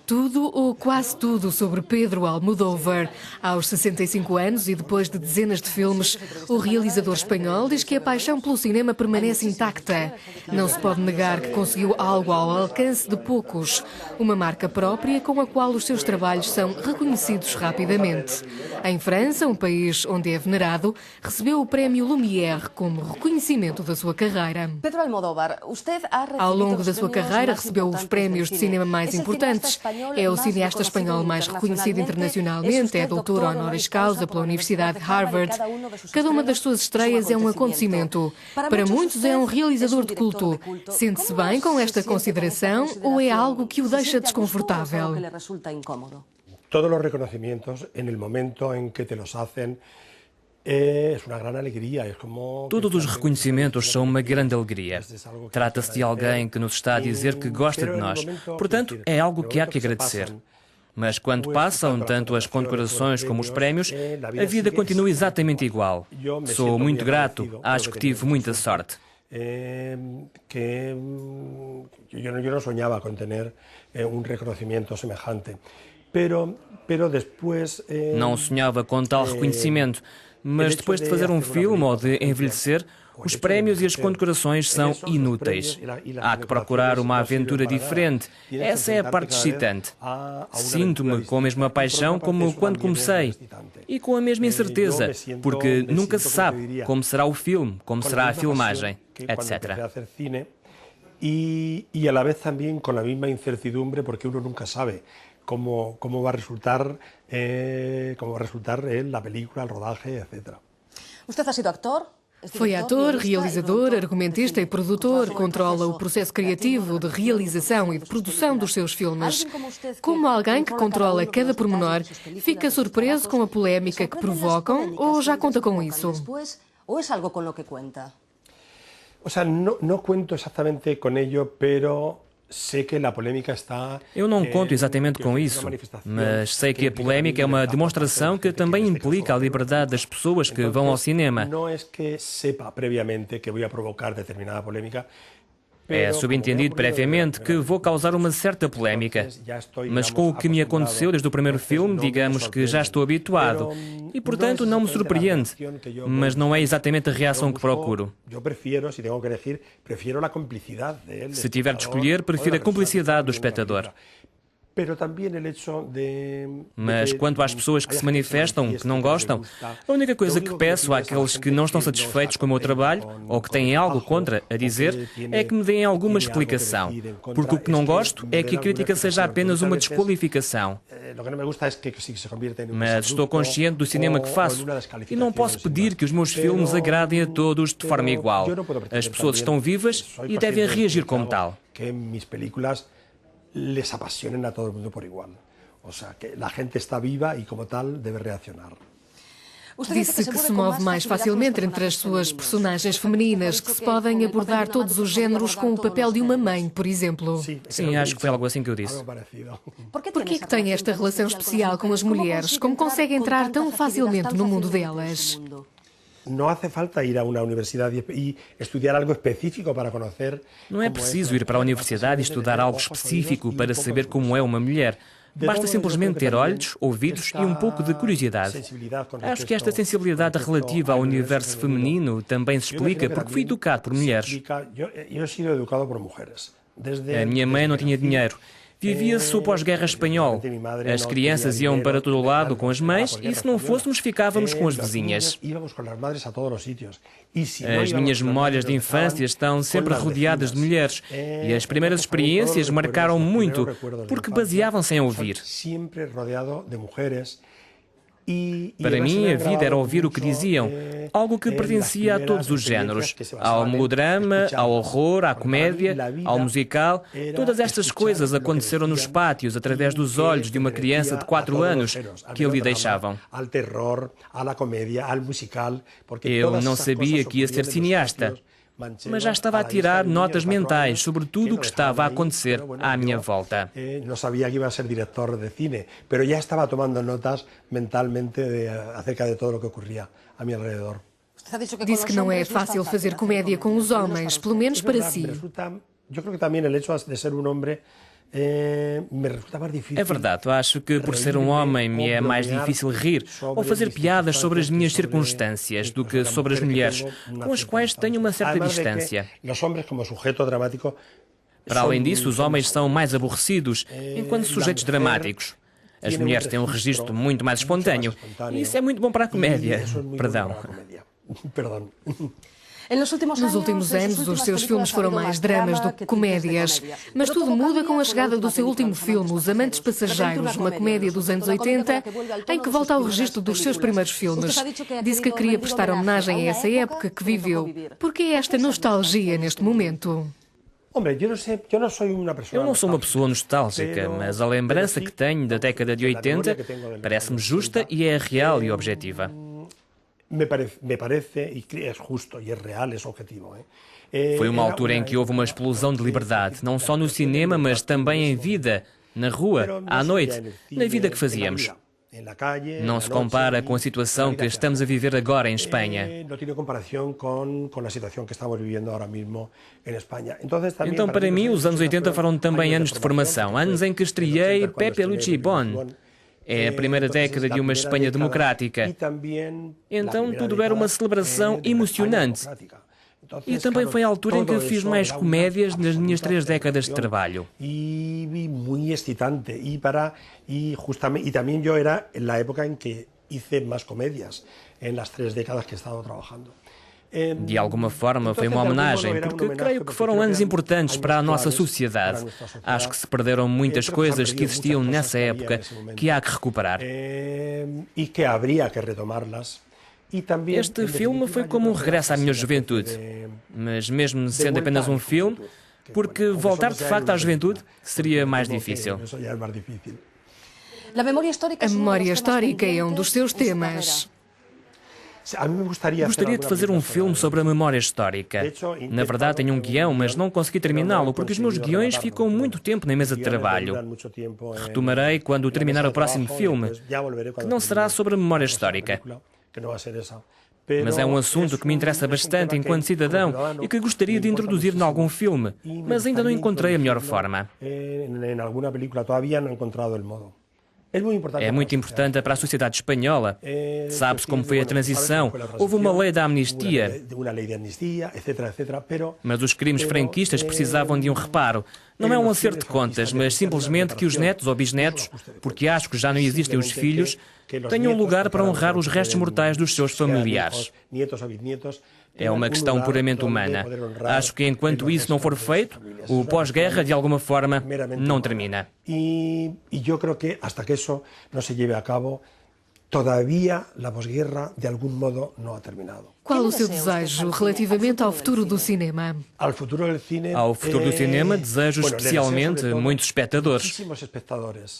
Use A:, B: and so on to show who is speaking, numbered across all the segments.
A: Tudo ou quase tudo sobre Pedro Almodóvar. Aos 65 anos e depois de dezenas de filmes, o realizador espanhol diz que a paixão pelo cinema permanece intacta. Não se pode negar que conseguiu algo ao alcance de poucos. Uma marca própria com a qual os seus trabalhos são reconhecidos rapidamente. Em França, um país onde é venerado, recebeu o prémio Lumière como reconhecimento da sua carreira.
B: Pedro Almodóvar,
A: ao longo da sua carreira, recebeu os prémios de cinema mais importantes. É o cineasta espanhol mais reconhecido internacionalmente, é doutor honoris causa pela Universidade de Harvard. Cada uma das suas estreias é um acontecimento. Para muitos é um realizador de culto. Sente-se bem com esta consideração ou é algo que o deixa desconfortável?
C: Todos os reconhecimentos, no momento em que te los hacen,
D: Todos os reconhecimentos são uma grande alegria. Trata-se de alguém que nos está a dizer que gosta de nós. Portanto, é algo que há que agradecer. Mas quando passam tanto as condecorações como os prémios, a vida continua exatamente igual. Sou muito grato, acho que tive muita sorte.
C: Eu não sonhava com ter reconhecimento semejante.
D: Não sonhava com tal reconhecimento. Mas depois de fazer um filme ou de envelhecer, os prémios e as condecorações são inúteis. Há que procurar uma aventura diferente. Essa é a parte excitante. Sinto-me com a mesma paixão como quando comecei. E com a mesma incerteza, porque nunca se sabe como será o filme, como será a filmagem, etc.
C: E a la vez também com a mesma incertidumbre, porque uno nunca sabe como vai resultar a película, o rodaje, etc.
B: Você ha sido actor?
A: Foi ator, realizador, argumentista e produtor. Controla o processo criativo de realização e de produção dos seus filmes. Como alguém que controla cada pormenor, fica surpreso com a polémica que provocam ou já conta com isso?
B: Ou é algo com o que conta?
C: O sea, não cuento exatamente com ello, pero
D: eu não conto exatamente com isso, mas sei que a polémica é uma demonstração que também implica a liberdade das pessoas que vão ao cinema.
C: Não é que sepa previamente que vou provocar determinada polémica.
D: É subentendido previamente que vou causar uma certa polémica, mas com o que me aconteceu desde o primeiro filme, digamos que já estou habituado e, portanto, não me surpreende, mas não é exatamente a reação que procuro. Se tiver de escolher, prefiro a cumplicidade do espectador. Mas quanto às pessoas que se manifestam, que não gostam, a única coisa que peço àqueles que não estão satisfeitos com o meu trabalho ou que têm algo contra a dizer é que me deem alguma explicação, porque o que não gosto é que a crítica seja apenas uma desqualificação. Mas estou consciente do cinema que faço e não posso pedir que os meus filmes agradem a todos de forma igual. As pessoas estão vivas e devem reagir como tal.
C: Les apasionen a todo el mundo por igual. O sea, que la gente está viva e, como tal, deve reaccionar.
A: Disse que se move mais facilmente entre as suas personagens femininas, que se podem abordar todos os géneros com o papel de uma mãe, por exemplo.
D: Sim, acho que foi algo assim que eu disse.
A: Por que tem esta relação especial com as mulheres? Como consegue entrar tão facilmente no mundo delas?
C: Não hace falta ir a uma universidade e estudar algo específico para conhecer.
D: Não é preciso ir para a universidade e estudar algo específico para saber como é uma mulher. Basta simplesmente ter olhos, ouvidos e um pouco de curiosidade. Acho que esta sensibilidade relativa ao universo feminino também se explica porque fui educado por mulheres.
C: Eu fui educado por mulheres.
D: A minha mãe não tinha dinheiro. Vivia-se o pós-guerra espanhol. As crianças iam para todo lado com as mães e, se não fôssemos, ficávamos com as vizinhas. As minhas memórias de infância estão sempre rodeadas de mulheres e as primeiras experiências marcaram muito porque baseavam-se em ouvir. Para mim, a vida era ouvir o que diziam, algo que pertencia a todos os géneros, ao melodrama, ao horror, à comédia, ao musical. Todas estas coisas aconteceram nos pátios, através dos olhos de uma criança de 4 anos, que ali deixavam. Eu não sabia que ia ser cineasta. mas já estava a tirar notas mentais sobre tudo o que estava a acontecer à minha volta.
C: Não sabia que ia ser diretor de cine, mas já estava tomando notas mentalmente acerca de tudo o que ocorria a meu alrededor.
A: Disse que não é fácil fazer comédia com os homens, pelo menos para si.
C: Eu creo que também o hecho de ser homem me resulta mais difícil.
D: É verdade, eu acho que por ser um homem me é mais difícil rir ou fazer piadas sobre as minhas circunstâncias do que sobre as mulheres, com as quais tenho uma certa distância.
C: Os homens como sujeito dramático.
D: Para além disso, os homens são mais aborrecidos enquanto sujeitos dramáticos. As mulheres têm um registro muito mais espontâneo e isso é muito bom para a comédia. Perdão.
A: Nos últimos anos, os seus filmes foram mais dramas do que comédias. Mas tudo muda com a chegada do seu último filme, Os Amantes Passageiros, uma comédia dos anos 80, em que volta ao registro dos seus primeiros filmes. Disse que queria prestar homenagem a essa época que viveu. Por que esta nostalgia neste momento?
D: Eu não sou uma pessoa nostálgica, mas a lembrança que tenho da década de 80 parece-me justa e é real e objetiva.
C: Me parece, e é justo, e é real, é objetivo.
D: Foi uma altura em que houve uma explosão de liberdade, não só no cinema, mas também em vida, na rua, à noite, na vida que fazíamos. Não se compara com a situação que estamos a viver agora em Espanha.
C: Não tem comparação com a situação que estamos vivendo agora mesmo em Espanha.
D: Então, para mim, os anos 80 foram também anos de formação, anos em que estreiei Pepe Luchi Bon. É a primeira década de uma Espanha democrática. Então tudo era uma celebração emocionante. E também foi a altura em que fiz mais comédias nas minhas 3 décadas de trabalho.
C: E muito excitante. E também eu era na época em que hice mais comédias, nas 3 décadas que he estado trabalhando.
D: De alguma forma foi uma homenagem, porque creio que foram anos importantes para a nossa sociedade. Acho que se perderam muitas coisas que existiam nessa época que há que recuperar.
C: E que haveria que retomá-las.
D: Este filme foi como um regresso à minha juventude, mas mesmo sendo apenas um filme, porque voltar de facto à juventude seria mais difícil.
A: A memória histórica é um dos seus temas.
D: Gostaria de fazer um filme sobre a memória histórica. Na verdade, tenho um guião, mas não consegui terminá-lo porque os meus guiões ficam muito tempo na mesa de trabalho. Retomarei quando terminar o próximo filme, que não será sobre a memória histórica. Mas é um assunto que me interessa bastante enquanto cidadão e que gostaria de introduzir em algum filme, mas ainda não encontrei a melhor forma. É muito importante para a sociedade espanhola. Sabe-se como foi a transição. Houve uma lei da amnistia. Mas os crimes franquistas precisavam de um reparo. Não é um acerto de contas, mas simplesmente que os netos ou bisnetos, porque acho que já não existem os filhos, tenham lugar para honrar os restos mortais dos seus familiares. É uma questão puramente humana. Acho que enquanto isso não for feito, o pós-guerra, de alguma forma, não termina.
C: E eu creio que hasta que isso não se lleve a cabo, todavía a pós-guerra, de algum modo, não ha terminado.
A: Qual o seu desejo relativamente ao futuro do cinema?
C: Ao futuro
D: do cinema desejo especialmente muitos espectadores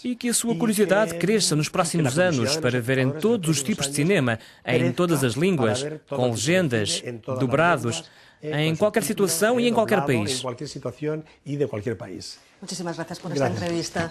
D: e que a sua curiosidade cresça nos próximos anos para verem todos os tipos de cinema, em todas as línguas, com legendas, dobrados, em qualquer situação e em qualquer país.
B: Muchísimas gracias por esta entrevista.